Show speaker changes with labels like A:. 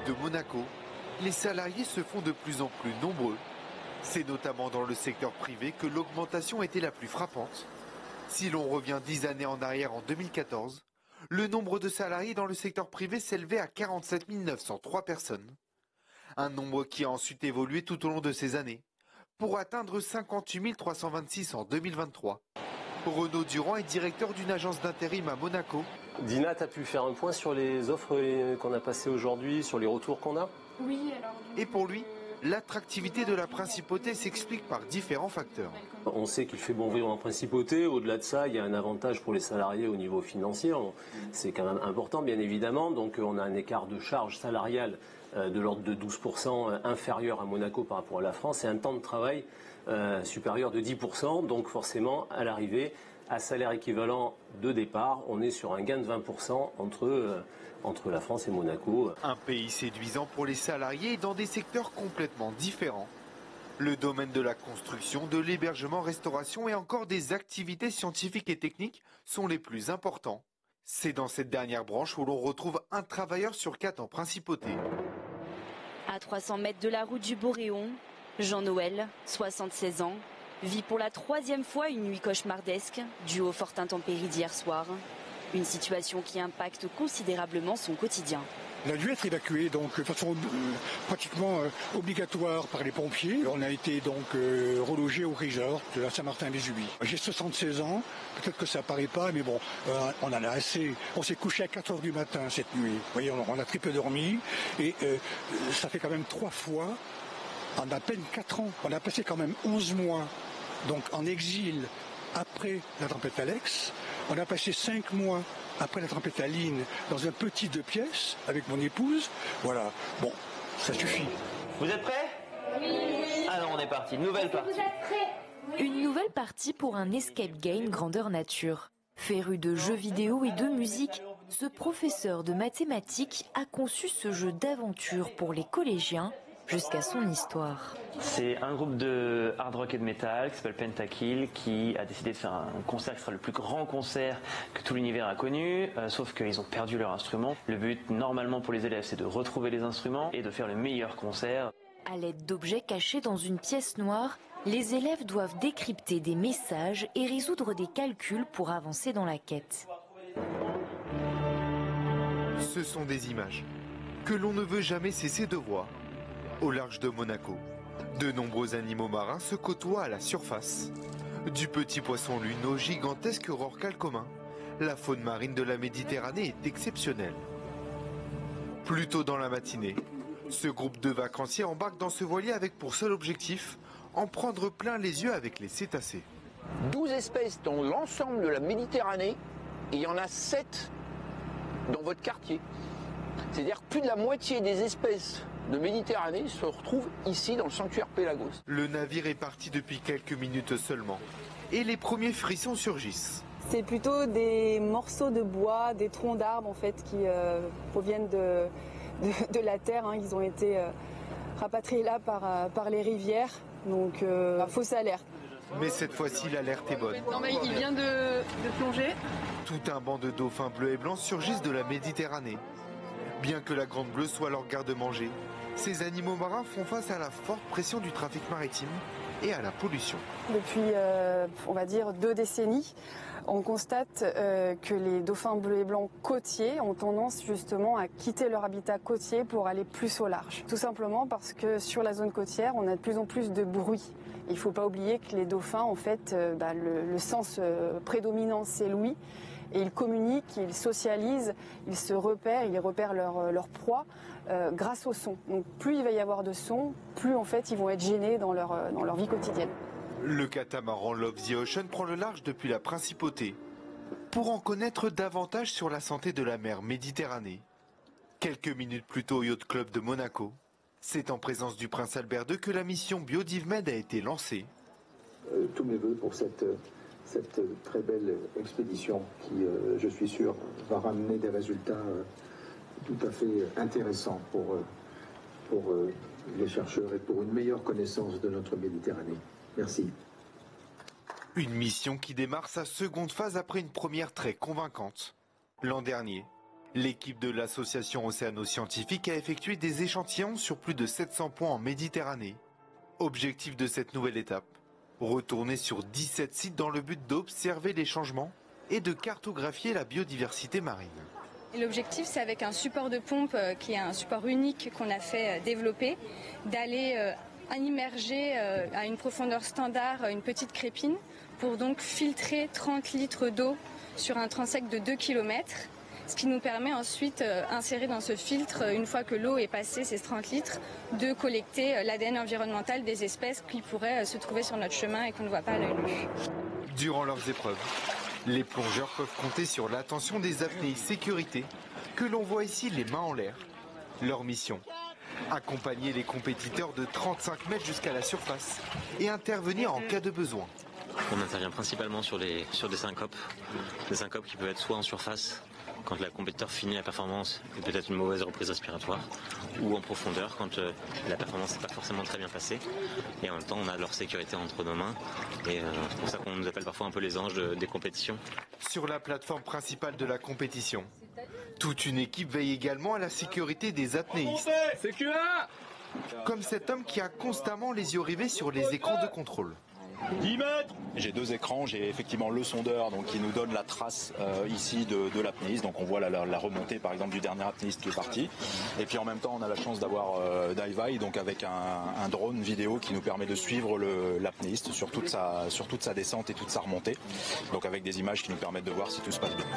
A: de Monaco, les salariés se font de plus en plus nombreux. C'est notamment dans le secteur privé que l'augmentation était la plus frappante. Si l'on revient 10 années en arrière en 2014, le nombre de salariés dans le secteur privé s'élevait à 47 903 personnes. Un nombre qui a ensuite évolué tout au long de ces années, pour atteindre 58 326 en 2023. Renaud Durand est directeur d'une agence d'intérim à Monaco.
B: Dina, tu as pu faire un point sur les offres qu'on a passées aujourd'hui, sur les retours qu'on a?
C: Oui, alors...
A: Et pour lui, l'attractivité de la principauté s'explique par différents facteurs.
B: On sait qu'il fait bon vivre en principauté. Au-delà de ça, il y a un avantage pour les salariés au niveau financier. C'est quand même important, bien évidemment. Donc on a un écart de charge salariale de l'ordre de 12% inférieur à Monaco par rapport à la France et un temps de travail supérieur de 10%. Donc forcément, à l'arrivée, à salaire équivalent de départ, on est sur un gain de 20% entre la France et Monaco.
A: Un pays séduisant pour les salariés dans des secteurs complètement différents. Le domaine de la construction, de l'hébergement, restauration et encore des activités scientifiques et techniques sont les plus importants. C'est dans cette dernière branche où l'on retrouve un travailleur sur 4 en principauté.
D: À 300 mètres de la route du Boréon, Jean-Noël, 76 ans, vit pour la 3e fois une nuit cauchemardesque due aux fortes intempéries d'hier soir. Une situation qui impacte considérablement son quotidien.
E: On a dû être évacué donc de façon pratiquement obligatoire par les pompiers. On a été donc relogé au resort de la Saint-Martin-des-Ubis. J'ai 76 ans, peut-être que ça paraît pas, mais bon, on en a assez. On s'est couché à 4 heures du matin cette nuit. Vous voyez, on a très peu dormi et ça fait quand même 3 fois en à peine 4 ans. On a passé quand même 11 mois donc en exil après la tempête Alex. On a passé 5 mois après la tempête Aline dans un petit 2 pièces avec mon épouse. Voilà, bon, ça suffit.
F: Vous êtes prêts? Oui. Alors on est parti, nouvelle partie.
C: Vous êtes prêts?
G: Une nouvelle partie pour un escape game grandeur nature. Féru de jeux vidéo et de musique, ce professeur de mathématiques a conçu ce jeu d'aventure pour les collégiens jusqu'à son histoire.
F: C'est un groupe de hard rock et de metal qui s'appelle Pentakill qui a décidé de faire un concert qui sera le plus grand concert que tout l'univers a connu, sauf qu'ils ont perdu leur instrument. Le but normalement pour les élèves c'est de retrouver les instruments et de faire le meilleur concert.
G: À l'aide d'objets cachés dans une pièce noire, les élèves doivent décrypter des messages et résoudre des calculs pour avancer dans la quête.
A: Ce sont des images que l'on ne veut jamais cesser de voir. Au large de Monaco, de nombreux animaux marins se côtoient à la surface. Du petit poisson lune au gigantesque rorqual commun, la faune marine de la Méditerranée est exceptionnelle. Plus tôt dans la matinée, ce groupe de vacanciers embarque dans ce voilier avec pour seul objectif en prendre plein les yeux avec les cétacés.
H: 12 espèces dans l'ensemble de la Méditerranée et il y en a 7 dans votre quartier. C'est-à-dire plus de la moitié des espèces de Méditerranée se retrouvent ici dans le sanctuaire Pélagos.
A: Le navire est parti depuis quelques minutes seulement et les premiers frissons surgissent.
I: C'est plutôt des morceaux de bois, des troncs d'arbres en fait qui proviennent de la terre. Ils ont été rapatriés là par les rivières, donc fausse alerte.
A: Mais cette fois-ci l'alerte est bonne.
C: Non mais il vient de plonger.
A: Tout un banc de dauphins bleus et blancs surgissent de la Méditerranée. Bien que la Grande Bleue soit leur garde-manger, ces animaux marins font face à la forte pression du trafic maritime et à la pollution.
I: Depuis, on va dire, 2 décennies, on constate que les dauphins bleus et blancs côtiers ont tendance justement à quitter leur habitat côtier pour aller plus au large. Tout simplement parce que sur la zone côtière, on a de plus en plus de bruit. Il ne faut pas oublier que les dauphins, en fait, le sens prédominant, c'est l'ouïe. Et ils communiquent, ils socialisent, ils se repèrent, ils repèrent leur proie grâce au son. Donc plus il va y avoir de son, plus en fait ils vont être gênés dans leur vie quotidienne.
A: Le catamaran Love the Ocean prend le large depuis la Principauté pour en connaître davantage sur la santé de la mer Méditerranée. Quelques minutes plus tôt au Yacht Club de Monaco, c'est en présence du prince Albert II que la mission BiodiveMed a été lancée.
J: Tous mes voeux pour cette très belle expédition qui, je suis sûr, va ramener des résultats tout à fait intéressants pour les chercheurs et pour une meilleure connaissance de notre Méditerranée. Merci.
A: Une mission qui démarre sa seconde phase après une première très convaincante. L'an dernier, L'équipe de l'association océano-scientifique a effectué des échantillons sur plus de 700 points en Méditerranée. Objectif de cette nouvelle étape, retourner sur 17 sites dans le but d'observer les changements et de cartographier la biodiversité marine.
C: L'objectif, c'est avec un support de pompe qui est un support unique qu'on a fait développer, d'aller immerger à une profondeur standard une petite crépine pour donc filtrer 30 litres d'eau sur un transect de 2 km. Ce qui nous permet ensuite, inséré dans ce filtre, une fois que l'eau est passée, ces 30 litres, de collecter l'ADN environnemental des espèces qui pourraient se trouver sur notre chemin et qu'on ne voit pas à l'œil nu.
A: Durant leurs épreuves, les plongeurs peuvent compter sur l'attention des apnéistes sécurité, que l'on voit ici les mains en l'air. Leur mission, accompagner les compétiteurs de 35 mètres jusqu'à la surface et intervenir en cas de besoin.
K: On intervient principalement sur des syncopes qui peuvent être soit en surface, quand la compétiteur finit la performance et peut-être une mauvaise reprise respiratoire, ou en profondeur quand la performance n'est pas forcément très bien passée. Et en même temps, on a leur sécurité entre nos mains. Et c'est pour ça qu'on nous appelle parfois un peu les anges des compétitions.
A: Sur la plateforme principale de la compétition, toute une équipe veille également à la sécurité des apnéistes. Comme cet homme qui a constamment les yeux rivés sur les écrans de contrôle.
L: 10 mètres. J'ai 2 écrans, j'ai effectivement le sondeur donc, qui nous donne la trace ici de l'apnéiste. Donc on voit la remontée par exemple du dernier apnéiste qui est parti. Et puis en même temps on a la chance d'avoir Diveye, donc avec un drone vidéo qui nous permet de suivre l'apnéiste sur toute sa descente et toute sa remontée. Donc avec des images qui nous permettent de voir si tout se passe bien.